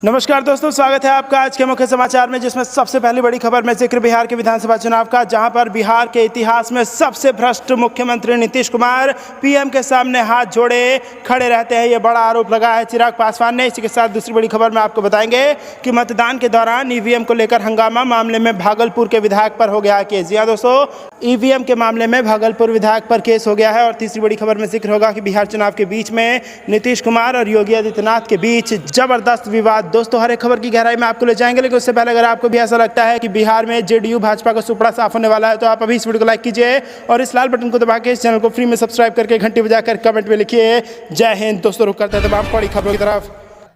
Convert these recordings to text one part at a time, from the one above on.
नमस्कार दोस्तों, स्वागत है आपका आज के मुख्य समाचार में, जिसमें सबसे पहली बड़ी खबर में जिक्र बिहार के विधानसभा चुनाव का, जहां पर बिहार के इतिहास में सबसे भ्रष्ट मुख्यमंत्री नीतीश कुमार पीएम के सामने हाथ जोड़े खड़े रहते हैं। ये बड़ा आरोप लगा है चिराग पासवान ने। इसी के साथ दूसरी बड़ी खबर में आपको बताएंगे कि मतदान के दौरान ईवीएम को लेकर हंगामा, मामले में भागलपुर के विधायक पर हो गया केस। जी हाँ दोस्तों, ईवीएम के मामले में भागलपुर विधायक पर केस हो गया है। और तीसरी बड़ी खबर में जिक्र होगा कि बिहार चुनाव के बीच में नीतीश कुमार और योगी आदित्यनाथ के बीच जबरदस्त विवाद। दोस्तों, हर एक खबर की गहराई में आपको ले जाएंगे, लेकिन उससे पहले अगर आपको भी ऐसा लगता है कि बिहार में जेडीयू भाजपा का सुपड़ा साफ होने वाला है, तो आप अभी इस वीडियो को लाइक कीजिए और इस लाल बटन को दबा के इस चैनल को फ्री में सब्सक्राइब करके घंटी बजाकर कमेंट में लिखिए जय हिंद। दोस्तों, रुक करते हैं तमाम बड़ी खबरों की तरफ।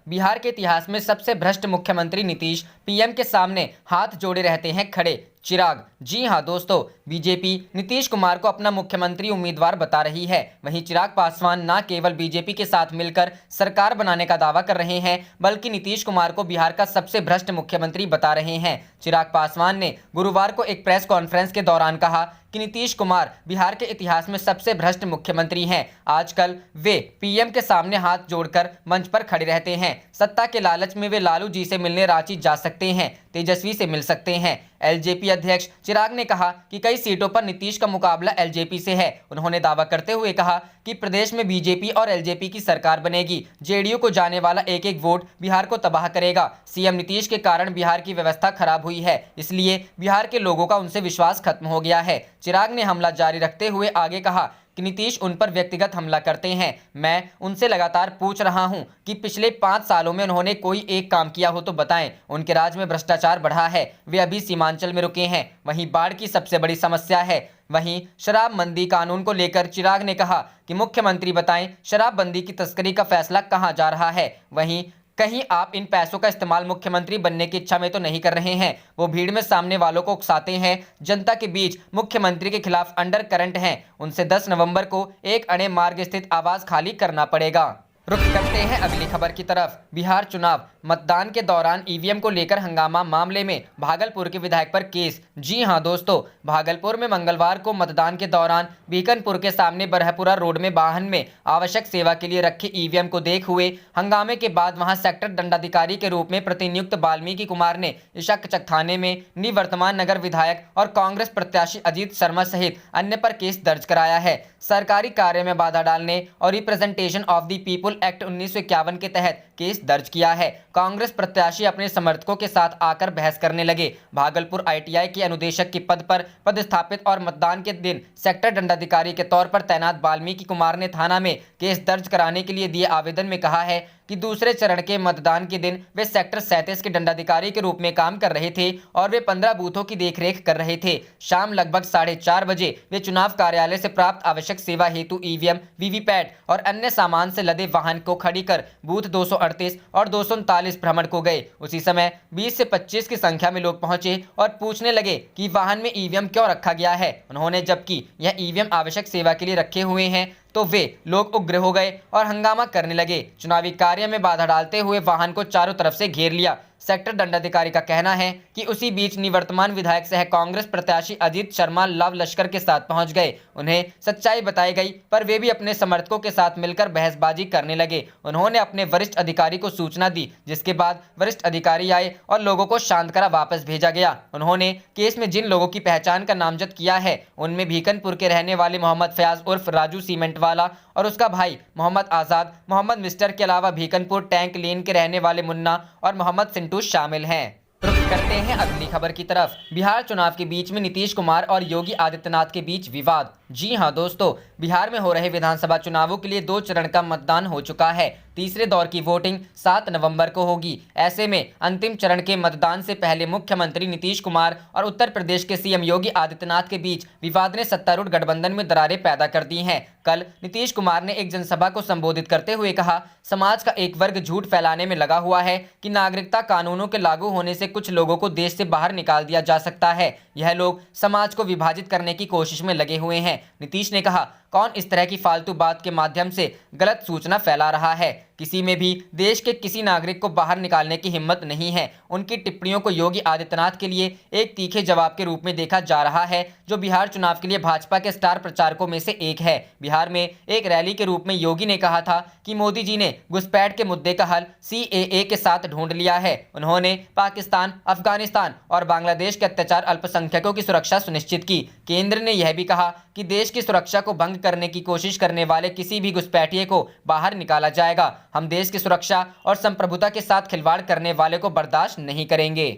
बिहार के इतिहास में सबसे भ्रष्ट मुख्यमंत्री नीतीश पीएम के सामने हाथ जोड़े रहते हैं खड़े। चिराग, जी हां दोस्तों, बीजेपी नीतीश कुमार को अपना मुख्यमंत्री उम्मीदवार बता रही है। वहीं चिराग पासवान न केवल बीजेपी के साथ मिलकर सरकार बनाने का दावा कर रहे हैं, बल्कि नीतीश कुमार को बिहार का सबसे भ्रष्ट मुख्यमंत्री बता रहे हैं। चिराग पासवान ने गुरुवार को एक प्रेस कॉन्फ्रेंस के दौरान कहा कि नीतीश कुमार बिहार के इतिहास में सबसे भ्रष्ट मुख्यमंत्री हैं। आजकल वे पीएम के सामने हाथ जोड़कर मंच पर खड़े रहते हैं। सत्ता के लालच में वे लालू जी से मिलने रांची जा सकते हैं, तेजस्वी से मिल सकते हैं। एलजेपी अध्यक्ष चिराग ने कहा कि कई सीटों पर नीतीश का मुकाबला एलजेपी से है। उन्होंने दावा करते हुए कहा कि प्रदेश में बीजेपी और एलजेपी की सरकार बनेगी। जेडीयू को जाने वाला एक एक वोट बिहार को तबाह करेगा। सीएम नीतीश के कारण बिहार की व्यवस्था खराब हुई है, इसलिए बिहार के लोगों का उनसे विश्वास खत्म हो गया है। चिराग ने हमला जारी रखते हुए आगे कहा कि नीतीश उन पर व्यक्तिगत हमला करते हैं। मैं उनसे लगातार पूछ रहा हूं कि पिछले 5 सालों में उन्होंने कोई एक काम किया हो तो बताएं। उनके राज में भ्रष्टाचार बढ़ा है, वे अभी सीमांचल में रुके हैं। वहीं बाढ़ की सबसे बड़ी समस्या है। वहीं शराबबंदी कानून को लेकर चिराग ने कहा कि मुख्यमंत्री बताएं, शराबबंदी की तस्करी का फैसला कहां जा रहा है। वहीं कहीं आप इन पैसों का इस्तेमाल मुख्यमंत्री बनने की इच्छा में तो नहीं कर रहे हैं। वो भीड़ में सामने वालों को उकसाते हैं, जनता के बीच मुख्यमंत्री के खिलाफ अंडर करंट हैं। उनसे 10 नवंबर को एक अणे मार्ग स्थित आवास खाली करना पड़ेगा। रुख करते हैं अगली खबर की तरफ। बिहार चुनाव, मतदान के दौरान ईवीएम को लेकर हंगामा, मामले में भागलपुर के विधायक पर केस। जी हां दोस्तों, भागलपुर में मंगलवार को मतदान के दौरान बीकनपुर के सामने बरहपुरा रोड में वाहन में आवश्यक सेवा के लिए रखे ईवीएम को देख हुए हंगामे के बाद वहां सेक्टर दंडाधिकारी के रूप में प्रतिनियुक्त वाल्मीकि कुमार ने इशाकचक थाने में निवर्तमान नगर विधायक और कांग्रेस प्रत्याशी अजीत शर्मा सहित अन्य पर केस दर्ज कराया है। सरकारी कार्य में बाधा डालने और representation of the people act 1951 के तहत केस दर्ज किया है। कांग्रेस प्रत्याशी अपने समर्थकों के साथ आकर बहस करने लगे। भागलपुर आईटीआई के अनुदेशक के पद पर पदस्थापित और मतदान के दिन सेक्टर दंडाधिकारी के तौर पर तैनात वाल्मीकि कुमार ने थाना में केस दर्ज कराने के लिए दिए आवेदन में कहा है कि दूसरे चरण के मतदान के दिन वे सेक्टर 37 के दंडाधिकारी के रूप में काम कर रहे थे और वे 15 बूथों की देखरेख कर रहे थे। शाम लगभग 4:30 बजे वे चुनाव कार्यालय से प्राप्त आवश्यक सेवा हेतु ईवीएम, वीवीपैट और अन्य सामान से लदे वाहन को खड़ी कर बूथ 238 और 239 भ्रमण को गए। उसी समय 20 से 25 की संख्या में लोग पहुंचे और पूछने लगे कि वाहन में ईवीएम क्यों रखा गया है। उन्होंने जबकि यह ईवीएम आवश्यक सेवा के लिए रखे हुए हैं, तो वे लोग उग्र हो गए और हंगामा करने लगे। चुनावी कार्य में बाधा डालते हुए वाहन को चारों तरफ से घेर लिया। सेक्टर दंडाधिकारी का कहना है कि उसी बीच निवर्तमान विधायक सह कांग्रेस प्रत्याशी अजीत शर्मा लव लश्कर के साथ पहुंच गए। उन्हें सच्चाई बताई गई, पर वे भी अपने समर्थकों के साथ मिलकर बहसबाजी करने लगे। उन्होंने अपने वरिष्ठ अधिकारी को सूचना दी, जिसके बाद वरिष्ठ अधिकारी आए और लोगों को शांत करा वापस भेजा गया। उन्होंने केस में जिन लोगों की पहचान का नामजद किया है, उनमें भीकनपुर के रहने वाले मोहम्मद फयाज उर्फ राजू सीमेंट वाला और उसका भाई मोहम्मद आजाद, मोहम्मद मिस्टर के अलावा भीकनपुर टैंक लेन के रहने वाले मुन्ना और मोहम्मद सिंटू शामिल हैं। रुख करते हैं अगली खबर की तरफ। बिहार चुनाव के बीच में नीतीश कुमार और योगी आदित्यनाथ के बीच विवाद। जी हां दोस्तों, बिहार में हो रहे विधानसभा चुनावों के लिए 2 चरण का मतदान हो चुका है। तीसरे दौर की वोटिंग 7 नवंबर को होगी। ऐसे में अंतिम चरण के मतदान से पहले मुख्यमंत्री नीतीश कुमार और उत्तर प्रदेश के सीएम योगी आदित्यनाथ के बीच विवाद ने सत्तारूढ़ गठबंधन में दरारें पैदा कर दी हैं। कल नीतीश कुमार ने एक जनसभा को संबोधित करते हुए कहा, समाज का एक वर्ग झूठ फैलाने में लगा हुआ है कि नागरिकता कानूनों के लागू होने से कुछ लोगों को देश से बाहर निकाल दिया जा सकता है। यह लोग समाज को विभाजित करने की कोशिश में लगे हुए हैं। नीतीश ने कहा, कौन इस तरह की फालतू बात के माध्यम से गलत सूचना फैला रहा है। किसी में भी देश के किसी नागरिक को बाहर निकालने की हिम्मत नहीं है। उनकी टिप्पणियों को योगी आदित्यनाथ के लिए एक तीखे जवाब के रूप में देखा जा रहा है, जो बिहार चुनाव के लिए भाजपा के स्टार प्रचारकों में से एक है। बिहार में एक रैली के रूप में योगी ने कहा था कि मोदी जी ने घुसपैठ के मुद्दे का हल CAA के साथ ढूंढ लिया है। उन्होंने पाकिस्तान, अफगानिस्तान और बांग्लादेश के अत्याचार अल्पसंख्यकों की सुरक्षा सुनिश्चित की। केंद्र ने यह भी कहा कि देश की सुरक्षा को भंग करने की कोशिश करने वाले किसी भी घुसपैठिए को बाहर निकाला जाएगा। हम देश की सुरक्षा और संप्रभुता के साथ खिलवाड़ करने वाले को बर्दाश्त नहीं करेंगे।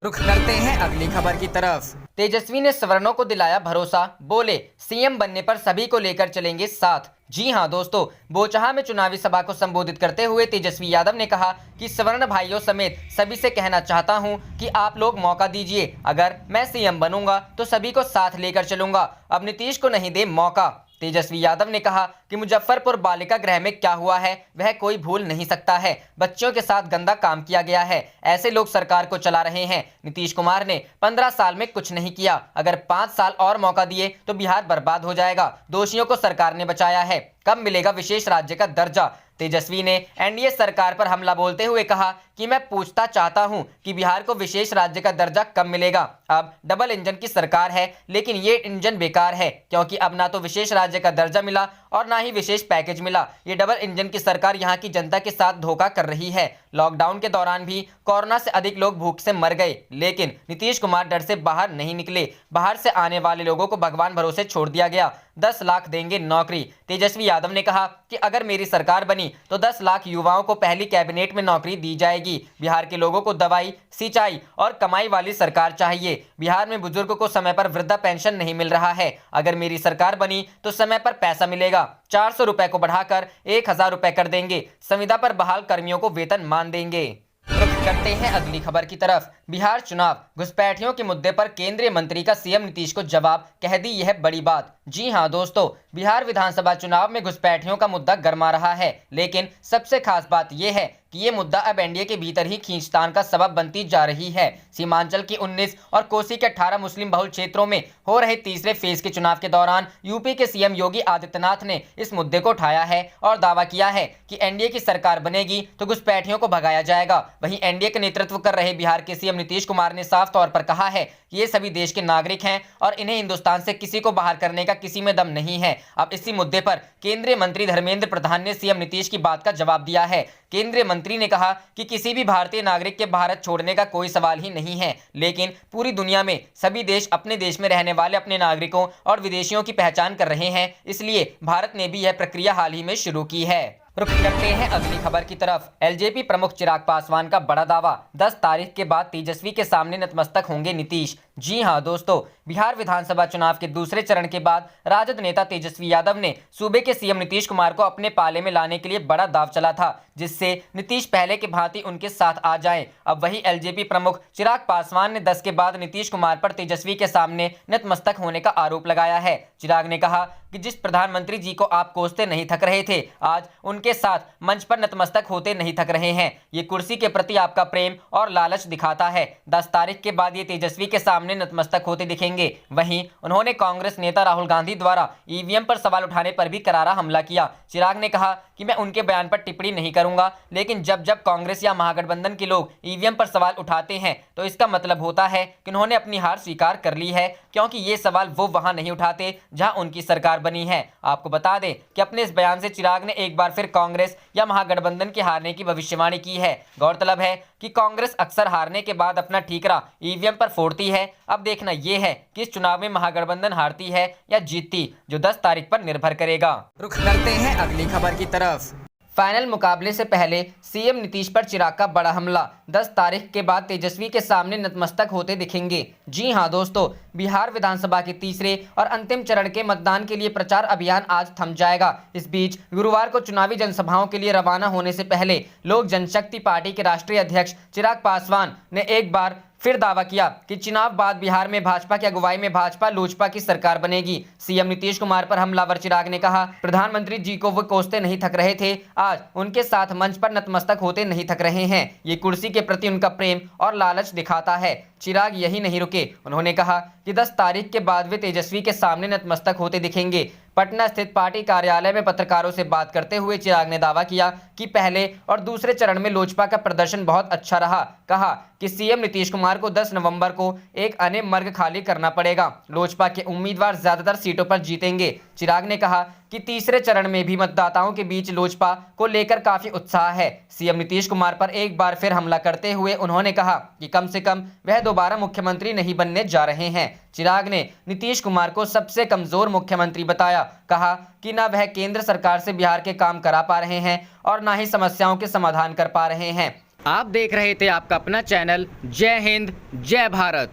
रुख करते हैं अगली खबर की तरफ। तेजस्वी ने सवर्णों को दिलाया भरोसा, बोले CM बनने पर सभी को लेकर चलेंगे साथ। जी हां दोस्तों, बोचहा में चुनावी सभा को संबोधित करते हुए तेजस्वी यादव ने कहा कि सवर्ण भाइयों समेत सभी से कहना चाहता हूं कि आप लोग मौका दीजिए। अगर मैं CM बनूंगा तो सभी को साथ लेकर चलूंगा। अब नीतीश को नहीं दे मौका। तेजस्वी यादव ने कहा कि मुजफ्फरपुर बालिका गृह में क्या हुआ है वह कोई भूल नहीं सकता है। बच्चों के साथ गंदा काम किया गया है। ऐसे लोग सरकार को चला रहे हैं। नीतीश कुमार ने 15 साल में कुछ नहीं किया। अगर 5 साल और मौका दिए तो बिहार बर्बाद हो जाएगा। दोषियों को सरकार ने बचाया है। कब मिलेगा विशेष राज्य का दर्जा? तेजस्वी ने NDA सरकार पर हमला बोलते हुए कहा कि मैं पूछता चाहता हूं कि बिहार को विशेष राज्य का दर्जा कब मिलेगा। अब डबल इंजन की सरकार है, लेकिन ये इंजन बेकार है, क्योंकि अब ना तो विशेष राज्य का दर्जा मिला और ना ही विशेष पैकेज मिला। ये डबल इंजन की सरकार यहाँ की जनता के साथ धोखा कर रही है। लॉकडाउन के दौरान भी कोरोना से अधिक लोग भूख से मर गए, लेकिन नीतीश कुमार डर से बाहर नहीं निकले। बाहर से आने वाले लोगों को भगवान भरोसे छोड़ दिया गया। 10 लाख देंगे नौकरी। तेजस्वी यादव ने कहा कि अगर मेरी सरकार बनी तो 10 लाख युवाओं को पहली कैबिनेट में नौकरी दी जाएगी। बिहार के लोगों को दवाई, सिंचाई और कमाई वाली सरकार चाहिए। बिहार में बुजुर्गों को समय पर वृद्धा पेंशन नहीं मिल रहा है। अगर मेरी सरकार बनी तो समय पर पैसा मिलेगा। 400 रुपए को बढ़ाकर 1000 रुपए कर देंगे। संविदा पर बहाल कर्मियों को वेतन मान देंगे। करते हैं अगली खबर की तरफ। बिहार चुनाव, घुसपैठियों के मुद्दे पर केंद्रीय मंत्री का CM नीतीश को जवाब, कह दी यह बड़ी बात। जी हां दोस्तों, बिहार विधानसभा चुनाव में घुसपैठियों का मुद्दा गरमा रहा है, लेकिन सबसे खास बात यह है कि ये मुद्दा अब NDA के भीतर ही खींचतान का सबब बनती जा रही है। सीमांचल की 19 और कोसी के 18 मुस्लिम बहुल क्षेत्रों में हो रहे तीसरे फेज के चुनाव के दौरान यूपी के CM योगी आदित्यनाथ ने इस मुद्दे को उठाया है और दावा किया है कि NDA की सरकार बनेगी तो घुसपैठियों को भगाया जाएगा। वहीं NDA का नेतृत्व कर रहे बिहार के CM नीतीश कुमार ने साफ तौर पर कहा है कि ये सभी देश के नागरिक हैं और इन्हें हिंदुस्तान से किसी को बाहर करने का किसी में दम नहीं है। अब इसी मुद्दे पर केंद्रीय मंत्री धर्मेंद्र प्रधान ने CM नीतीश की बात का जवाब दिया है। केंद्रीय मंत्री ने कहा कि किसी भी भारतीय नागरिक के भारत छोड़ने का कोई सवाल ही नहीं है, लेकिन पूरी दुनिया में सभी देश अपने देश में रहने वाले अपने नागरिकों और विदेशियों की पहचान कर रहे हैं। इसलिए भारत ने भी यह प्रक्रिया हाल ही में शुरू की है। रुख करते हैं अगली खबर की तरफ। LJP प्रमुख चिराग पासवान का बड़ा दावा, 10 तारीख के बाद तेजस्वी के सामने नतमस्तक होंगे नीतीश। जी हां दोस्तों, बिहार विधानसभा चुनाव के दूसरे चरण के बाद राजद नेता तेजस्वी यादव ने सूबे के CM नीतीश कुमार को अपने पाले में लाने के लिए बड़ा दाव चला था, जिससे नीतीश पहले के भांति उनके साथ आ जाएं। अब वही LJP प्रमुख चिराग पासवान ने 10 के बाद नीतीश कुमार पर तेजस्वी के सामने नतमस्तक होने का आरोप लगाया है। चिराग ने कहा कि जिस प्रधानमंत्री जी को आप कोसते नहीं थक रहे थे, आज उनके साथ मंच पर नतमस्तक होते नहीं थक रहे हैं। ये कुर्सी के प्रति आपका प्रेम और लालच दिखाता है। 10 तारीख के बाद ये तेजस्वी के सामने नतमस्तक होते दिखेंगे। वहीं उन्होंने कांग्रेस नेता राहुल गांधी द्वारा EVM पर सवाल उठाने पर भी करारा हमला किया। चिराग ने कहा कि मैं उनके बयान पर टिप्पणी नहीं करूंगा, लेकिन जब जब कांग्रेस या महागठबंधन के लोग EVM पर सवाल उठाते हैं तो इसका मतलब होता है कि उन्होंने अपनी हार स्वीकार कर ली है, क्योंकि ये सवाल वो वहां नहीं उठाते जहां उनकी सरकार बनी है। आपको बता दें कि अपने इस बयान से चिराग ने एक बार फिर कांग्रेस या महागठबंधन के हारने की भविष्यवाणी की है। गौरतलब है कि कांग्रेस अक्सर हारने के बाद अपना ठीकरा EVM पर फोड़ती है। अब देखना यह है कि इस चुनाव में महागठबंधन हारती है या जीतती, जो 10 तारीख पर निर्भर करेगा। रुख करते हैं अगली खबर की तरफ। फाइनल मुकाबले से पहले CM नीतीश पर चिराग का बड़ा हमला, 10 तारीख के बाद तेजस्वी के सामने नतमस्तक होते दिखेंगे। जी हां दोस्तों, बिहार विधानसभा के तीसरे और अंतिम चरण के मतदान के लिए प्रचार अभियान आज थम जाएगा। इस बीच गुरुवार को चुनावी जनसभाओं के लिए रवाना होने से पहले लोक जनशक्ति पार्टी के राष्ट्रीय अध्यक्ष चिराग पासवान ने एक बार फिर दावा किया कि चुनाव बाद बिहार में भाजपा की अगुवाई में भाजपा लोजपा की सरकार बनेगी। CM नीतीश कुमार पर हमलावर चिराग ने कहा, प्रधानमंत्री जी को वो कोसते नहीं थक रहे थे, आज उनके साथ मंच पर नतमस्तक होते नहीं थक रहे हैं। ये कुर्सी के प्रति उनका प्रेम और लालच दिखाता है। चिराग यही नहीं रुके। उन्होंने कहा कि 10 तारीख के बाद वे तेजस्वी के सामने नतमस्तक होते दिखेंगे। पटना स्थित पार्टी कार्यालय में पत्रकारों से बात करते हुए चिराग ने दावा किया कि पहले और दूसरे चरण में लोजपा का प्रदर्शन बहुत अच्छा रहा। कहा कि सीएम नीतीश कुमार को 10 नवंबर को एक अन्य मर्ग खाली करना पड़ेगा। लोजपा के उम्मीदवार ज्यादातर सीटों पर जीतेंगे। चिराग ने कहा कि तीसरे चरण में भी मतदाताओं के बीच लोजपा को लेकर काफी उत्साह है। सीएम नीतीश कुमार पर एक बार फिर हमला करते हुए उन्होंने कहा कि कम से कम वह दोबारा मुख्यमंत्री नहीं बनने जा रहे हैं। चिराग ने नीतीश कुमार को सबसे कमजोर मुख्यमंत्री बताया। कहा कि न वह केंद्र सरकार से बिहार के काम करा पा रहे हैं और न ही समस्याओं के समाधान कर पा रहे हैं। आप देख रहे थे आपका अपना चैनल जय हिंद जय भारत।